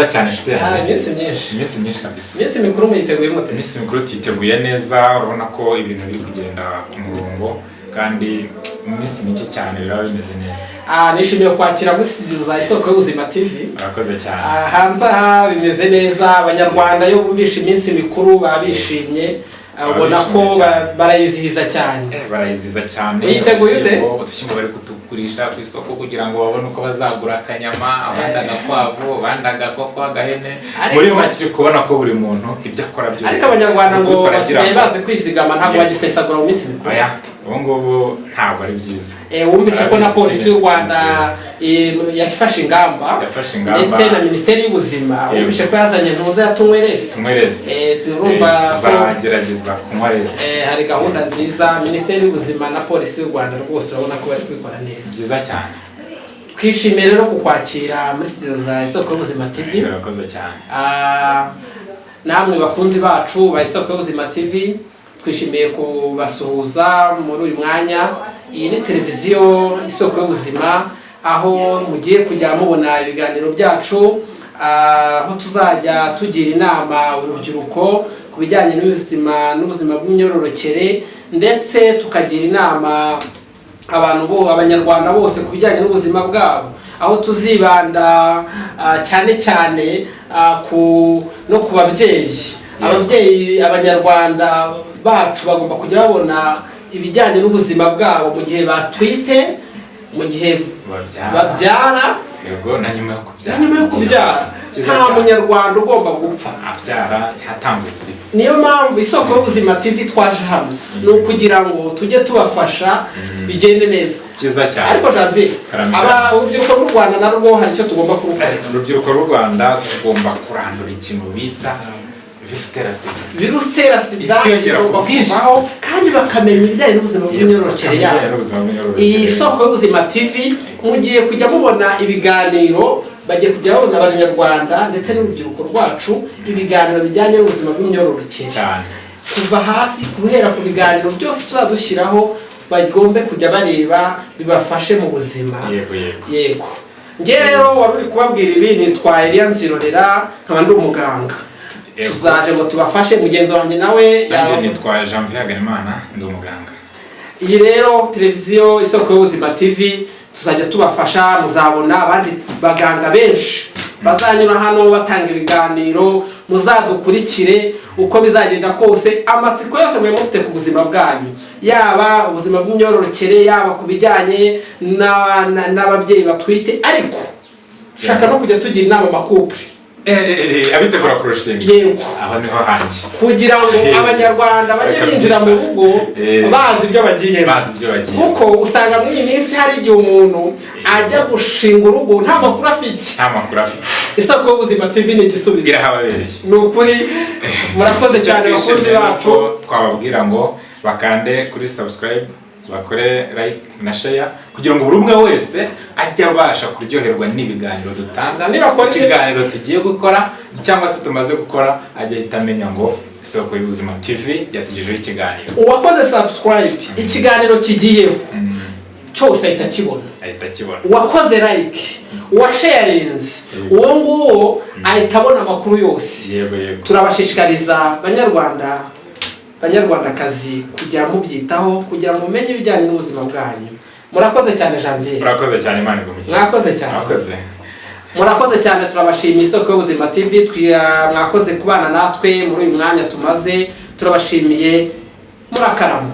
cyane shite yanjye iminsi myinshi kabisa. Iminsi mikuru mwiteguye mute? Iminsi mikuru twiteguye neza, urabona ko ibintu biri kugenda ku murongo kandi iminsi mike cyane biraba bimeze neza. Nishimiye kwakira muri studio za Isooko y'ubuzima TV. Urakoze cyane. Hanze aha bimeze neza, abanyarwanda yo bumvisha iminsi mikuru babishimye. Ubona ko barayizihiza cyane. Barayizihiza cyane. Yiteguye ute? Udushyimbo bari kutugurisha ku isoko kugira ngo babone uko bazagura akanyama, abandaga kwavu, abandaga koko agahene. Muri make kubona ko buri muntu ibyo akora byose. Ariko abanyarwanda ngo basigaye bazi kwizigama ntabwo bagisesagura mu minsi mikuru. Ubu ngubu ntabwo ari byiza. Wumvishe ko na polisi y'u Rwanda yafashe ingamba ndetse na minisiteri y'ubuzima wumvishe ko yazanye ntuza yatunywerese. Urumva tuzagerageza kunywerese. Hari gahunda nziza minisiteri y'ubuzima na polisi y'u Rwanda rwose urabona ko bari kubikora neza. Byiza cyane. Twishimiye rero kukwakira muri studio za Isooko y'ubuzima TV. Urakoze cyane. Namwe bakunzi bacu ba Isooko y'ubuzima TV twishimiye kubasuhuza muri uyu mwanya. Iyi ni televiziyo Isooko y'ubuzima aho mugiye kujya mubona ibiganiro byacu, aho tuzajya tugira inama urubyiruko ku bijyanye n'ubuzima bw'imyororokere, ndetse tukagira inama abanyarwanda bose ku bijyanye n'ubuzima bwabo, aho tuzibanda cyane cyane no ku babyeyi. Abanyarwanda bacu bagomba kujya babona ibijyanye n'ubuzima bwabo mu gihe batwite, mu gihe babyara, yego na nyuma yo kubyara. Nta munyarwanda ugomba gupfa abyara cyatanga ubuzima. Niyo mpamvu Isooko y'ubuzima TV twaje hano ni ukugira ngo tujye tubafasha bigende neza. Cyiza cyane. Ariko Janvier, urubyiruko rw'u Rwanda narwo hari icyo tugomba kurukora. Urubyiruko rw'u Rwanda tugomba kurandura ikintu bita virusi itera sida igomba kuvaho kandi bakamenya ibijyanye n'ubuzima bw'imyororokere yabo. Iyi Isooko y'ubuzima TV mugiye kujya mubona ibiganiro, bagiye kujya babona abanyarwanda ndetse n'urubyiruko rwacu ibiganiro bijyanye n'ubuzima bw'imyororokere kuva hasi, guhera ku biganiro byose tuzadushyiraho bagombe kujya bareba bibafashe mu buzima. Yego. Nge rero wari uri kubabwira ibi, nitwa Nzirorera, nkaba ndi umuganga. Tuzaje ngo tubafashe. Mugenzi wanjye nawe nitwa Janvier ndi umuganga. Iyi rero televiziyo Isooko y'ubuzima TV tuzajya tubafasha, muzabona abandi baganga benshi bazanyura hano batanga ibiganiro, muzadukurikire uko bizagenda kose. Amatsiko yose mwe mufite ku buzima bwanyu, yaba ubuzima bw'imyororokere, yaba ku bijyanye n'ababyeyi batwite, ariko dushaka no kujya tugira inama amakupure abitegura kurushinga. Yego. Aho niho hanjye. Kugira ngo abanyarwanda bajye binjira mu rugo bazi ibyo bagiyemo. Kuko usanga muri iyi minsi hari igihe umuntu ajya gushinga urugo nta makuru afite. Isooko y'ubuzima TV ni igisubizo. Irahababereye. Ni ukuri murakoze cyane bakunzi bacu. Twababwira ngo bakande kuri subscribe, bakore like na share kugira ngo buri umwe wese ajya abasha kuryoherwa n'ibiganiro dutanga, ikiganiro tugiye gukora cyangwa se tumaze gukora, ajya itamenya ngo Isooko y'ubuzima TV yatugejeho ikiganiro. Uwakoze subscribe ikiganiro kigiyeho cyose ahita kibona. Uwakoze like, uwasharinze, uwo nguwo ahita abona amakuru yose. Yego. Turabashishikariza banyarwandakazi kujya mubyitaho kugira ngo mumenye ibijyanye n'ubuzima bwanyu. Murakoze cyane Janvier. Murakoze cyane Imana igumukize. Murakoze cyane. Turabashimiye Isooko y'ubuzima TV, mwakoze kubana natwe muri uyu mwanya tumaze. Turabashimiye. Murakarama.